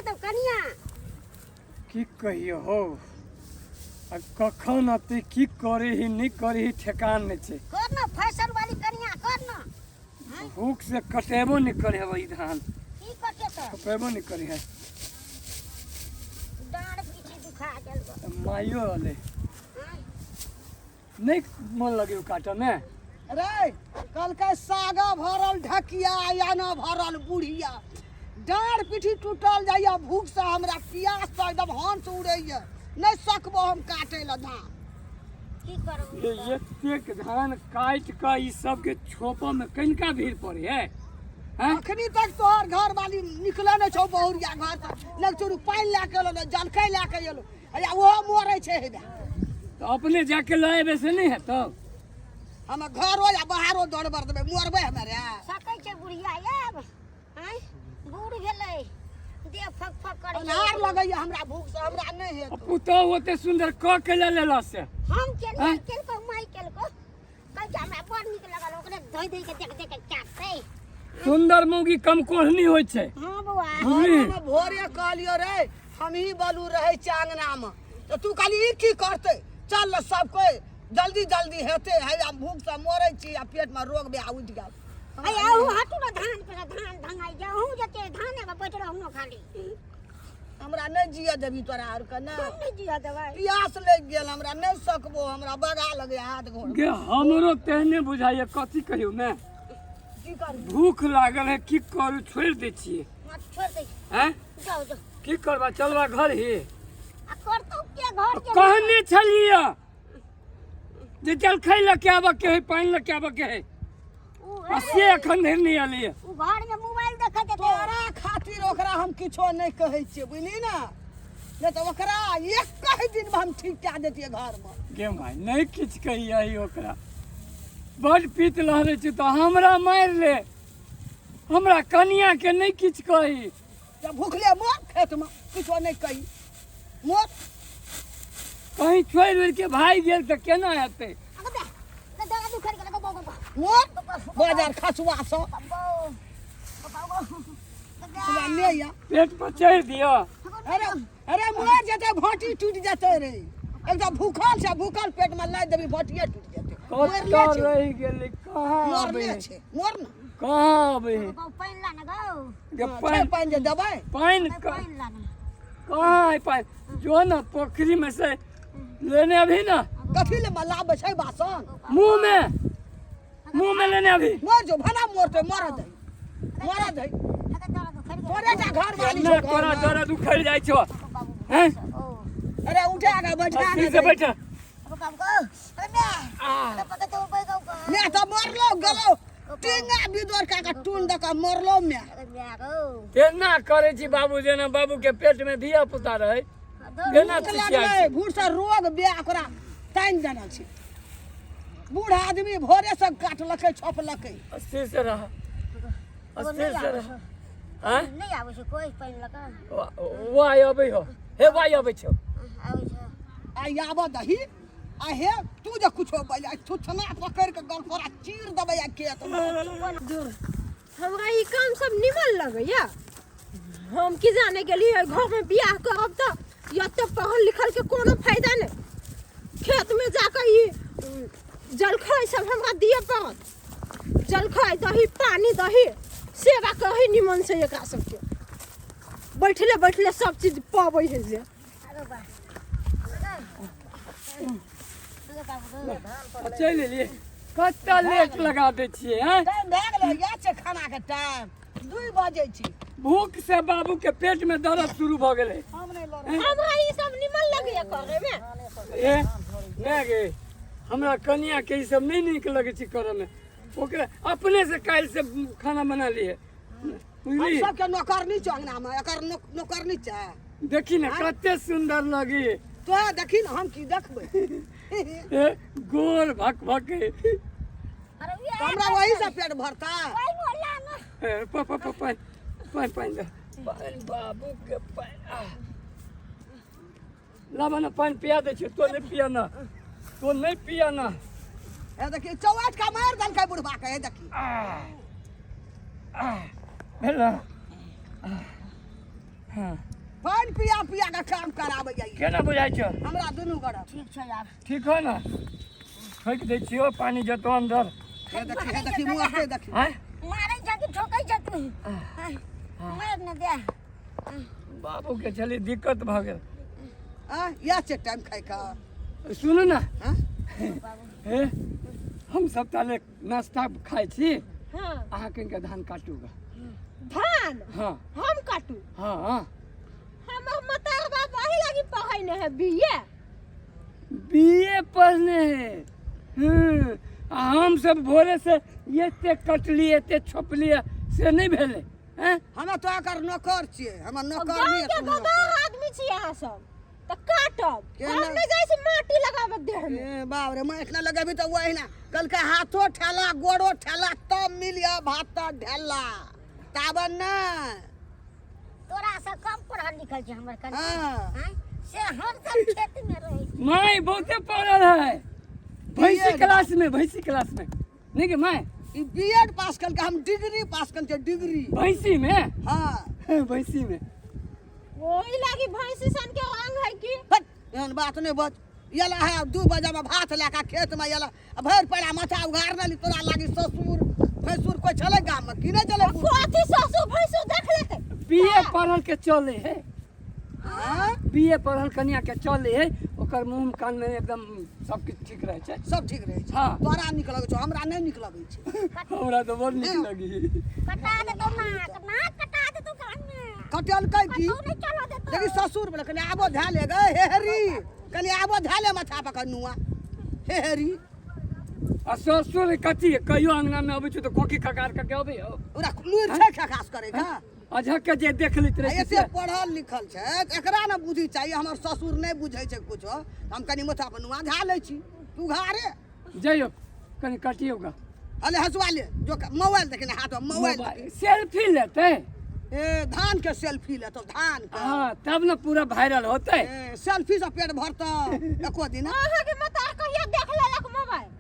तो कनिया की कहियो हो कखन अते की करे ही नहीं करे ही ठेकान नहीं छे कर ना फैशन वाली कनिया कर ना भूख से कटेबो नहीं करे है वही धान की कटे तो कटेबो नहीं करे है डांड पीछे दुखा गेल माइयो वाले नहीं मन लगे काटे में रे कल के सागा भरल ढकिया या न भरल बुढ़िया डाँड़ पीठी टूटल जाइया भूख से हमरा पियास तो एकदम हंस उड़ैया नहीं सकबो हम काटे ला धान की करू ये एक धान काट के ई सब के छोपो में कनिका भीड़ पड़े है हैं अखनी तक तोहर घर वाली निकले न छौ बहुरिया घर से लग चोरू पानी लेके एलो न जलखै लेके एलो अया ओहो मरै छै हेबे तो अपने जाके लाए वैसे नहीं है तो हम घरो या बाहरो दौड़बर देबे मरबै हमारे सकै छै बुढ़िया आब हैं बूढ़ गेलै दे फक फक करे अनार लगैया हमरा भूख से हमरा नहीं हेत पुतो होते सुंदर क के लेला से हम केल को माई केल को कल जा हमरा बड़ नीक लगल ओकरे धोई धोई के देख देख के काटते सुंदर मुगी कम कोहनी होय छै हां बउआ हम भोरे कहलियो रे हम ही बलू रहे चांगना में तो तू कहली ई की करते चल सब कोई जल्दी जल्दी हेते है हम भूख से मरै छी आ पेट में रोग बे उठ गेल अय आहू हटू ना धान पे धान धंगाई जाहू जते धाने में बैठ रहू न खाली हमरा नहीं जिया देबी तोरा आर के ना तुम नहीं जिया देबै पियास लग गेल हमरा नहीं सकबो हमरा बगा लगे हाथ घोड़ गे हमरो तेहने बुझाइए कथी कहियो मैं की कर भूख लागल है की करू छोड़ दे छिए मत छोड़ दे हैं जाओ जाओ की करबा चलबा घर ही आ करतौ के घर के कहने छलिए जे जल खैला के आबा के है पानी ल के आबा के है आ से अखन नहीं आली है उ घर में मोबाइल देखत है तोरा खातिर ओकरा हम किछो नहीं कहै छियै बुझली ना नहीं तो ओकरा एक कई दिन में हम ठीक कए देतियै घर में गे माय नहीं किछ कहिया ही ओकरा बड़ पीत लहरे छै तो हमरा मार ले हमरा कनिया के नहीं किछ कही जब भूखले मोर खेत में किछो नहीं कही मोर कहीं छोड़ उड़ के भाई गेल तो केना हेतै अगो दे दादा दुखर के लगो बो मोर बाजार खसुआ सो हमरा ले या पेट पर चढ़ दियो अरे अरे मोर जते भोटी टूट जते रे एकदम भूखल से भूखल पेट में लाई देबी भोटिए टूट जते कतौ रह गेलै कहाँ मोर आबै ले छे मोर ना कहाँ आबै पानी ला ना गो गे पानी पानी जे देबै पानी पानी ला ना कहाँ है पानी जो ना पोखरी में से लेने अभी ना कथी ले लाबै छै बासन मुंह में लेने अभी मोर जो भला मोर तो मर दे दादा दुखर के तोरे जा घर वाली ना तोरा तोरा दुखर जाइ छो हैं ओ अरे उठा के बैठा ठीक से बैठ अब काम को अरे तो पका तो पे को मैं तो मरलो गलो टिंगा बिदोर का टून द का मरलो मैं अरे बिया गो केना करे छी बाबू जेना बाबू के पेट में धिया पुता रहे केना चिचिया लगले बूढ़ से रोग बे ओकरा टाइम जानल छी बूढ़ आदमी भोरे से काटलकै छोपलकै अस्थिर से रह अस्थिर से रह हैं नहीं आवे छै कोई पानी लगा वाय अबै हो हे वाय अबै छौ आवे छै आ आबऽ दही आ हे तू जे कुछो बजा तू छना पकड़ के गलफोरा चीर देबै आ खेत में हमरा ई काम सब निमन लगैया हम की जाने के लिए घर में बियाह करब तो या तो पढ़ल लिखल के कोनो फायदा नहीं खेत में जाकर ई जलखै सब हमरा दिए पड़त जलखै दही पानी दही सेवा कही निमन से एकरा सबके बैठले बैठले सब चीज पाबै है जे अरे बा चल लिए कत्ता लेट लगा दे छिए हैं टाइम भए गेलै या छै खाना के टाइम 2 बजे छी भूख से बाबू के पेट में दर्द शुरू भ गेलै हम नहीं लड़ हमरा ई सब निमन लगैया करे में ए मैं गे हमरा कनिया के ई सब नहीं नीक लगे छी करे में ओकरे अपने से काल से खाना बना लिए बुझली सब के नौकरनी चंगना में एकर नौकरनी छै देखी ना कते सुंदर लगी तो देखी ना हम की देखबै ए गोर भक भक अरे बिया हमरा वही से पेट भरता कोई बोला ना पान दे पान बाबू के पान लावा ना पान पिया दे छी तो नहीं पिया ना ए देखी चौवाट का मार दलकै बुढ़वा के देखी भेला हाँ पानी पिया पिया के काम कराबै जाइए केना बुझाइ छ हमरा दुनू गोड़ा ठीक छै यार ठीक हो ना फेंक दै छियो पानी जतो अंदर हे देखी मुँह पे देखी हैं मारै छ कि ठोकै छ तू मार न दे बाबू के चली दिक्कत भ गेल या छै टाइम खाइ का सुनू ना हाँ हे हम सब ताले नाश्ता खाइ छी हाँ अहाँ कनिके धान काटूगा धान हाँ हम काटू हाँ हाँ हमर मतार बाप वही लगी पढ़ने है बीए बीए पढ़ने हैं हम सब भोरे से एते कटली एते छोपली से नहीं भेले हैं हमे तो एकर नौकर छियै हमर नौकर गांव नहीं के गदर आदमी छी अहाँ सब त काटब केना? हम नहीं जाय छी माटी लगाबे देह में ए बाप रे मैं इतना लगेबी तो वही ना कल के हाथों ठेला गोड़ो ठेला तब मिलिया भात ढेला ताबन ना तोरा से कम पढ़ल लिखल छै हमर कन्या हाँ हैं से हम सब खेत में रहै छी माई बहुते पढ़ल है भैंसी क्लास में नहीं कि माई ई बीएड पास कल के हम डिग्री पास कल के डिग्री भैंसी में हाँ भैंसी में ओही लगी भैंसी सन के रंग है कि हट एहन बात नहीं बच यला है 2 बजे में भात लेका खेत में यला भर पड़ा माथा उघार न ली तोरा लागी ससुर भैंसुर कोई चले गांव में कि नहीं चले कोथी ससुर भैंसुर देख लेते बीए पढ़ल के चले है हाँ बीए पढ़ल कन्या के चले है ओकर मुंह कान में एकदम सब कुछ ठीक रहे छै सब ठीक रहे छै हाँ। तोरा निक लगे छौ हमरा नहीं निक लगे छै हमरा तो बहुत नीक लगी कटा दे तो ना कटा दे तो कान में कटल कै की तू नहीं चलो दे तो देखी ससुर बोले कनी आबो धा ले गे हेहरी कनी आबो धा ले माथा पर कनुआ हेहरी आ ससुर कथी कहियो अंगना में अबै छै तो खोखी खकार के अबै हो ओरा लूर छै खखास करे का अझक के जे देख लैत रहे ऐसे पढ़ल लिखल छै एकरा ना बुद्धि चाहिए हमर ससुर नहीं बुझै छै कुछो हम कनी माथा पर नुआ धा ले छी तू घारे जइयो कनी कटियोगा अले हसुआ ले जो मोबाइल देखे ना हाथ में मोबाइल सेल्फी लेते ए धान के सेल्फी ले तो धान के हाँ तब न पूरा वायरल होते ए सेल्फी से पेट भरता एको दिन अहाँ के मतार कहिया देख लेलक मोबाइल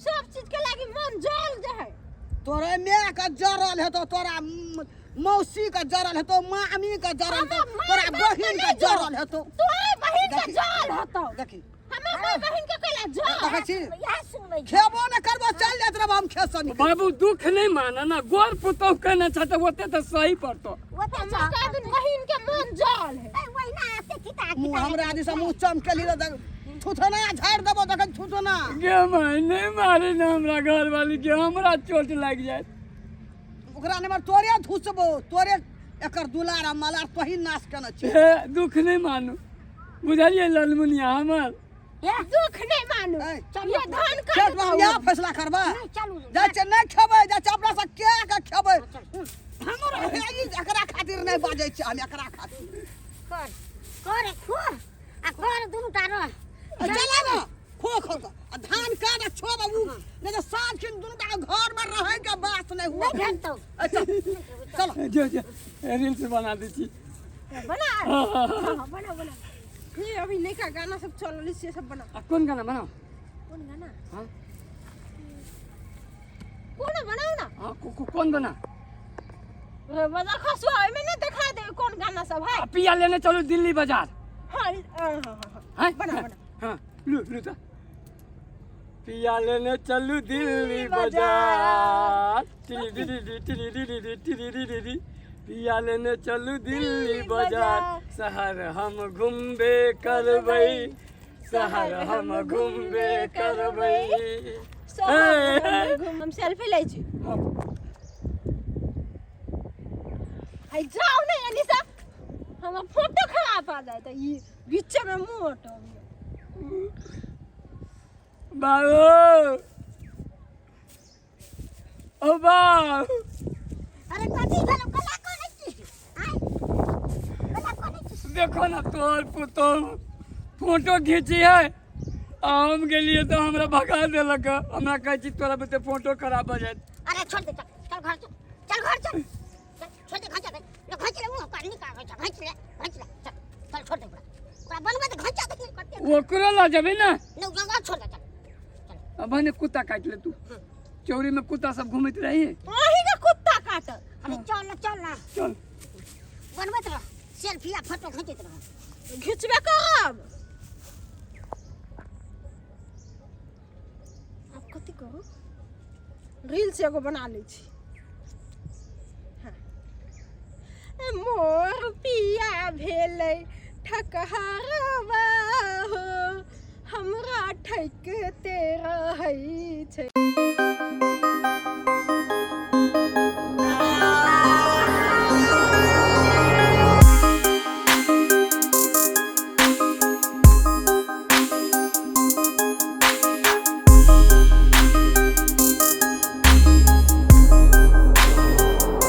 सब चीज के लागी मन जल जे है तोरे माँ का जरल है तो तोरा मौसी का जरल है तो मामी का जरल तो तोरा बहिन का जरल है तो तोरे बहिन के जल हतो देखी हमर बहिन के कैला जल देखै छी यह सुनबै खेबो न करबो चल जात रह हम खेसन बाबू दुख नहीं माना ना गोर पुतौ कहना चाहते होते तो सही पड़तो वो तो हमर का दिन बहिन के मन जल है वही ना आते किता मुंह हमरा आदि से मुंह चमकेली रे थुथना झाड़ देबो देखन थुथना गे माय नहीं मारे ना हमरा घर वाली के हमरा चोट लग जाए ओकरा नंबर तोरे धुसबो तोरे एकर दुलारा मलार तोही नाश कने छी हे, दुख नहीं मानू बुझलिए ललमुनिया हमर ये दुख नहीं मानू ए, ये धान खेत काट में हम यहाँ फैसला करबा नहीं चलू जा छ नहीं खेबै जा छ अपना से के के खेबै हमर ई एकरा खातिर नहीं बाजै छी हम एकरा खातिर कर कर खो आ कर दुनु तारो चला ना खो खो आ धान काट छो बाबू नहीं तो साँझ के दुनू का घर में रहे के बात नहीं हुआ नहीं भेटतो अच्छा चलो जो रील्स बना दी थी बना हां बना बना ये अभी नई का गाना सब चलल से सब बना कौन गाना बनाओ कौन गाना हाँ कौन बनाओ ना हाँ कौन बना बजा खसवा में नहीं दिखा दे कौन गाना सब है पिया लेने चलो दिल्ली बाजार हां हैं बना बना हाँ लू तो पिया लेने चलू दिल्ली दिल्ली बाजार टिरी पिया लेने चलू दिल्ली बाजार शहर हम घूमबे करबै शहर हम घूमबे करबै हम सेल्फी ले छी आई जाओ नहीं अनिसा हम फोटो खराब आ जाए तो ये बीच में मोट हो गया बाबू ओ बाबू अरे कथी भेलो कला कोन छी आय कला कोन छी देखो ना तोर पुतो फोटो खींची है हम गेलिए तो हमरा भगा देलक हमरा कहै छी तोरा बते फोटो खराब हो जाए अरे छोड़ दे चल घर चल छोड़ दे घाचा दे ले घाच ले मुंह पानी का घाच ले चल छोड़ दे पूरा बनवा दे घाचा दे करते ओकरो ला जबे ना नो गंगा छोड़ दे चल अब ने कुत्ता काट ले तू चौरी में कुत्ता सब घूमत रही वही का कुत्ता काट अरे चल ना चल बनबैत रह सेल्फी आ फोटो खींचैत रह। घिचबे करब। आब कथी करू रील्स एगो बना लै छी। हाँ। मोर पिया भेलै ठकहरवा हो हमरा ठकते रहै छै।